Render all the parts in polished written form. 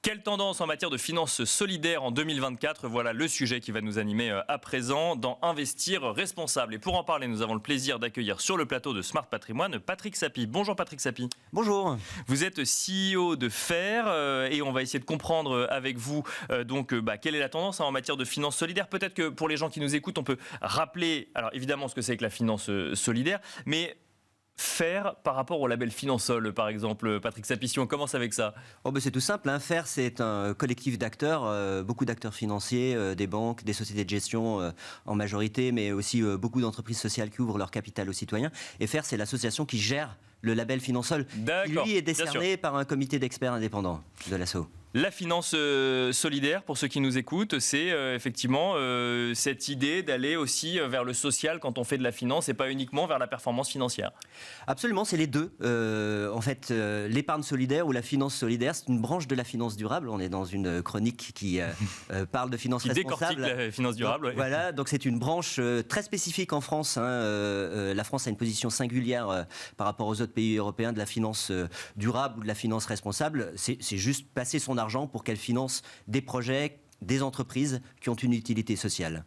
Quelle tendance en matière de finances solidaires en 2024? Voilà le sujet qui va nous animer à présent dans Investir responsable. Et pour en parler, nous avons le plaisir d'accueillir sur le plateau de Smart Patrimoine Patrick Sapie. Bonjour Patrick Sapie. Bonjour. Vous êtes CEO de FAIR et on va essayer de comprendre avec vous quelle est la tendance en matière de finances solidaires. Peut-être que pour les gens qui nous écoutent, on peut rappeler, alors évidemment ce que c'est que la finance solidaire, mais FAIR par rapport au label Finansol, par exemple, Patrick Sapie, si on commence avec ça. C'est tout simple. FAIR, c'est un collectif d'acteurs, beaucoup d'acteurs financiers, des banques, des sociétés de gestion en majorité, mais aussi beaucoup d'entreprises sociales qui ouvrent leur capital aux citoyens. Et FAIR, c'est l'association qui gère le label Finansol, qui lui est décerné par un comité d'experts indépendants de l'ASSO. La finance solidaire, pour ceux qui nous écoutent, c'est effectivement cette idée d'aller aussi vers le social quand on fait de la finance et pas uniquement vers la performance financière. Absolument, c'est les deux. L'épargne solidaire ou la finance solidaire, c'est une branche de la finance durable. On est dans une chronique qui parle de finance responsable. Qui décortique la finance durable. Donc, voilà, donc c'est une branche très spécifique en France. La France a une position singulière par rapport aux autres pays européens de la finance durable ou de la finance responsable. C'est juste passer son argent pour qu'elle finance des projets, des entreprises qui ont une utilité sociale.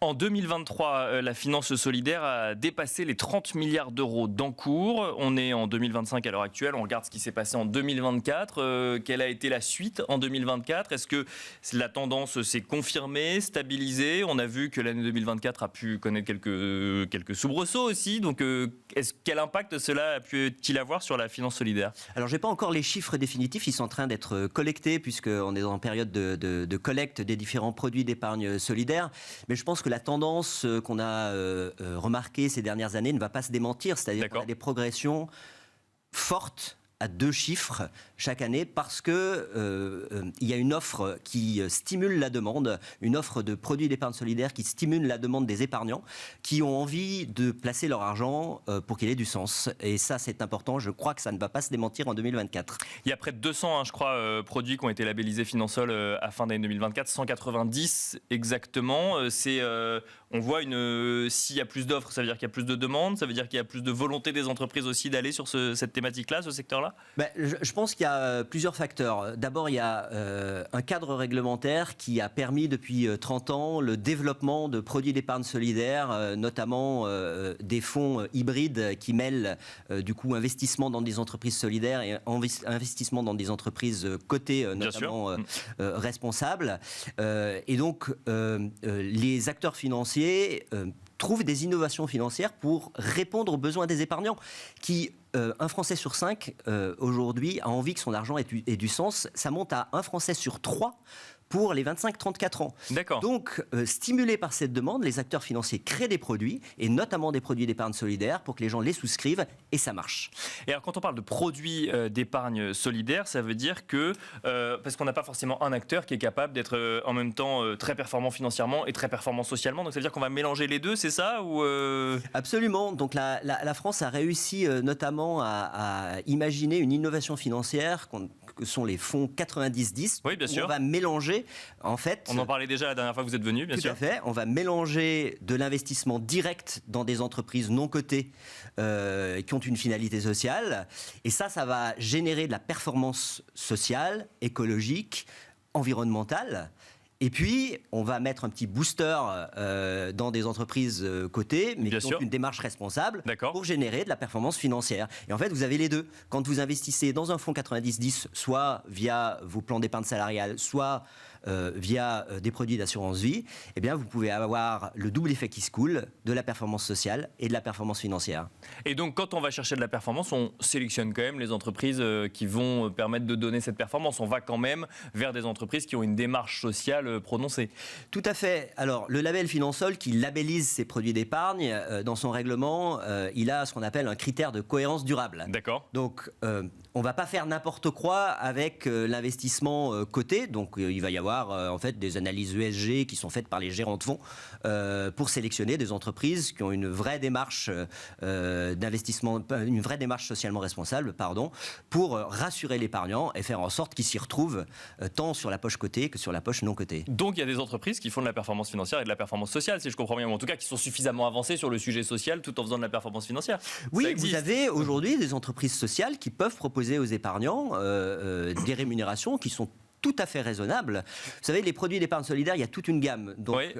En 2023, la finance solidaire a dépassé les 30 milliards d'euros d'encours. On est en 2025 à l'heure actuelle. On regarde ce qui s'est passé en 2024. Quelle a été la suite en 2024? Est-ce que la tendance s'est confirmée, stabilisée? On a vu que l'année 2024 a pu connaître quelques soubresauts aussi. Donc, quel impact cela a pu-t-il avoir sur la finance solidaire? Alors, je n'ai pas encore les chiffres définitifs. Ils sont en train d'être collectés puisqu'on est en période de collecte des différents produits d'épargne solidaire. Mais je pense que la tendance qu'on a remarquée ces dernières années ne va pas se démentir. C'est-à-dire qu'on a des progressions fortes à 2 chiffres chaque année parce que il y a une offre qui stimule la demande, une offre de produits d'épargne solidaire qui stimule la demande des épargnants qui ont envie de placer leur argent pour qu'il ait du sens. Et ça, c'est important. Je crois que ça ne va pas se démentir en 2024. Il y a près de 200, je crois, produits qui ont été labellisés Finansol à fin d'année 2024, 190 exactement. On voit s'il y a plus d'offres, ça veut dire qu'il y a plus de demandes, ça veut dire qu'il y a plus de volonté des entreprises aussi d'aller sur cette thématique-là, ce secteur-là? Je pense qu'il y a plusieurs facteurs. D'abord, il y a un cadre réglementaire qui a permis depuis 30 ans le développement de produits d'épargne solidaire, notamment des fonds hybrides qui mêlent du coup investissement dans des entreprises solidaires et investissement dans des entreprises cotées, notamment responsables. Et donc, les acteurs financiers trouvent des innovations financières pour répondre aux besoins des épargnants qui... un Français sur 5, aujourd'hui, a envie que son argent ait du sens. Ça monte à 1 Français sur 3 pour les 25-34 ans. D'accord. Donc, stimulés par cette demande, les acteurs financiers créent des produits, et notamment des produits d'épargne solidaire, pour que les gens les souscrivent, et ça marche. Et alors, quand on parle de produits d'épargne solidaire, ça veut dire que, parce qu'on n'a pas forcément un acteur qui est capable d'être en même temps très performant financièrement et très performant socialement, donc ça veut dire qu'on va mélanger les deux, c'est ça ou Absolument. Donc, la France a réussi notamment à imaginer une innovation financière que sont les fonds 90-10. Oui, bien sûr. On va mélanger, en fait... On en parlait déjà la dernière fois que vous êtes venu, bien sûr. Tout à fait. On va mélanger de l'investissement direct dans des entreprises non cotées qui ont une finalité sociale. Et ça va générer de la performance sociale, écologique, environnementale. Et puis, on va mettre un petit booster dans des entreprises cotées, mais qui ont une démarche responsable pour générer de la performance financière. Et en fait, vous avez les deux. Quand vous investissez dans un fonds 90-10, soit via vos plans d'épargne salariale, soit via des produits d'assurance vie, eh bien, vous pouvez avoir le double effet qui se coule, de la performance sociale et de la performance financière. Et donc, quand on va chercher de la performance, on sélectionne quand même les entreprises qui vont permettre de donner cette performance. On va quand même vers des entreprises qui ont une démarche sociale prononcée. Tout à fait. Alors, le label Finansol qui labellise ces produits d'épargne, dans son règlement, il a ce qu'on appelle un critère de cohérence durable. D'accord. Donc, on ne va pas faire n'importe quoi avec l'investissement coté. Donc, il va y avoir en fait des analyses ESG qui sont faites par les gérants de fonds pour sélectionner des entreprises qui ont une vraie démarche d'investissement, une vraie démarche socialement responsable, pour rassurer l'épargnant et faire en sorte qu'il s'y retrouve tant sur la poche cotée que sur la poche non cotée. Donc il y a des entreprises qui font de la performance financière et de la performance sociale, si je comprends bien, ou en tout cas qui sont suffisamment avancées sur le sujet social tout en faisant de la performance financière. Oui, vous avez aujourd'hui des entreprises sociales qui peuvent proposer aux épargnants des rémunérations qui sont tout à fait raisonnable. Vous savez, les produits d'épargne solidaire, il y a toute une gamme. Donc, Oui.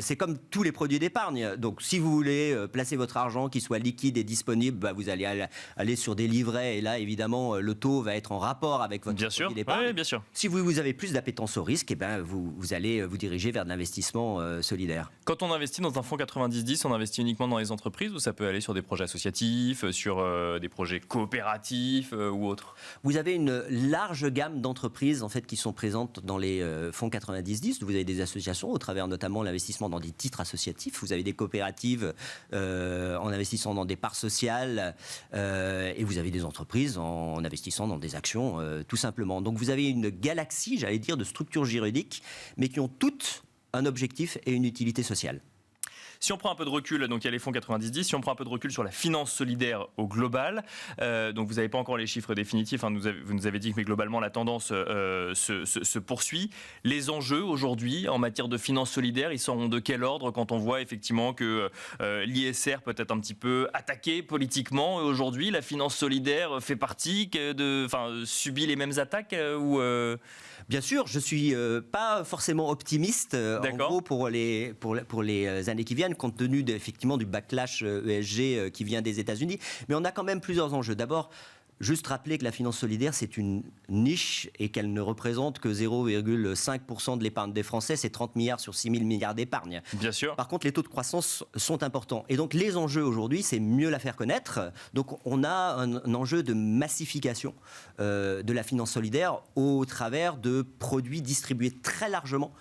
c'est comme tous les produits d'épargne. Donc, si vous voulez placer votre argent qui soit liquide et disponible, bah, vous allez aller sur des livrets. Et là, évidemment, le taux va être en rapport avec votre Bien produit sûr. d'épargne. Oui, bien sûr. Si vous avez plus d'appétence au risque, eh ben, vous allez vous diriger vers de l'investissement solidaire. Quand on investit dans un fonds 90-10, on investit uniquement dans les entreprises ou ça peut aller sur des projets associatifs, sur des projets coopératifs ou autres? Vous avez une large gamme d'entreprises en fait, qui sont présentes dans les fonds 90-10. Vous avez des associations au travers notamment l'investissement dans des titres associatifs. Vous avez des coopératives en investissant dans des parts sociales et vous avez des entreprises en investissant dans des actions tout simplement. Donc vous avez une galaxie, j'allais dire, de structures juridiques, mais qui ont toutes un objectif et une utilité sociale. Si on prend un peu de recul, donc il y a les fonds 90-10, si on prend un peu de recul sur la finance solidaire au global, donc vous n'avez pas encore les chiffres définitifs, hein, vous nous avez dit que mais globalement la tendance se poursuit. Les enjeux aujourd'hui en matière de finance solidaire, ils sont de quel ordre quand on voit effectivement que l'ISR peut être un petit peu attaqué politiquement aujourd'hui, la finance solidaire fait partie, subit les mêmes attaques ou Bien sûr, je suis pas forcément optimiste en gros pour les années qui viennent, compte tenu effectivement du backlash ESG qui vient des États-Unis. Mais on a quand même plusieurs enjeux. D'abord, juste rappeler que la finance solidaire, c'est une niche et qu'elle ne représente que 0,5% de l'épargne des Français. C'est 30 milliards sur 6 000 milliards d'épargne. Bien sûr. Par contre, les taux de croissance sont importants. Et donc, les enjeux aujourd'hui, c'est mieux la faire connaître. Donc, on a un enjeu de massification de la finance solidaire au travers de produits distribués très largement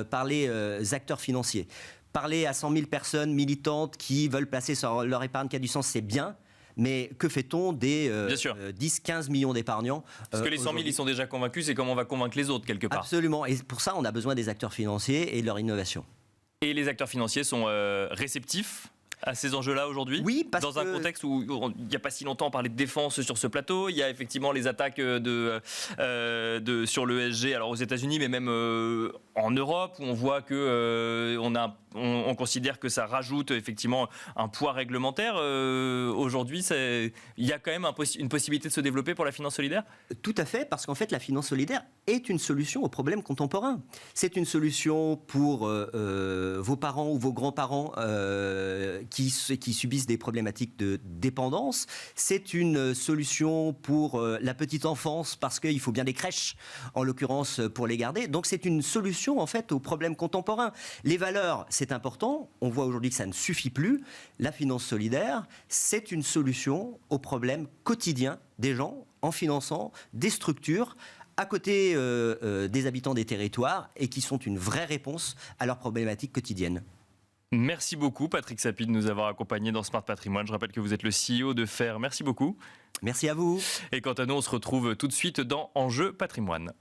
par les acteurs financiers. Parler à 100 000 personnes militantes qui veulent placer sur leur épargne qui a du sens, c'est bien. Mais que fait-on des 10-15 millions d'épargnants Parce que les 100 000, ils sont déjà convaincus, c'est comment on va convaincre les autres, quelque part. Absolument. Et pour ça, on a besoin des acteurs financiers et de leur innovation. Et les acteurs financiers sont réceptifs à ces enjeux-là aujourd'hui? Oui, parce dans un contexte où il n'y a pas si longtemps on parlait de défense sur ce plateau, il y a effectivement les attaques sur l'ESG, alors aux États-Unis, mais même en Europe, où on voit que on considère que ça rajoute effectivement un poids réglementaire. Aujourd'hui, il y a quand même une possibilité de se développer pour la finance solidaire? Tout à fait, parce qu'en fait, la finance solidaire est une solution aux problèmes contemporains. C'est une solution pour vos parents ou vos grands-parents qui subissent des problématiques de dépendance. C'est une solution pour la petite enfance, parce qu'il faut bien des crèches, en l'occurrence, pour les garder. Donc, c'est une solution, en fait, aux problèmes contemporains. Les valeurs, c'est important. On voit aujourd'hui que ça ne suffit plus. La finance solidaire, c'est une solution aux problèmes quotidiens des gens en finançant des structures à côté des habitants des territoires et qui sont une vraie réponse à leurs problématiques quotidiennes. Merci beaucoup Patrick Sapie de nous avoir accompagnés dans Smart Patrimoine. Je rappelle que vous êtes le CEO de FAIR. Merci beaucoup. Merci à vous. Et quant à nous, on se retrouve tout de suite dans Enjeu Patrimoine.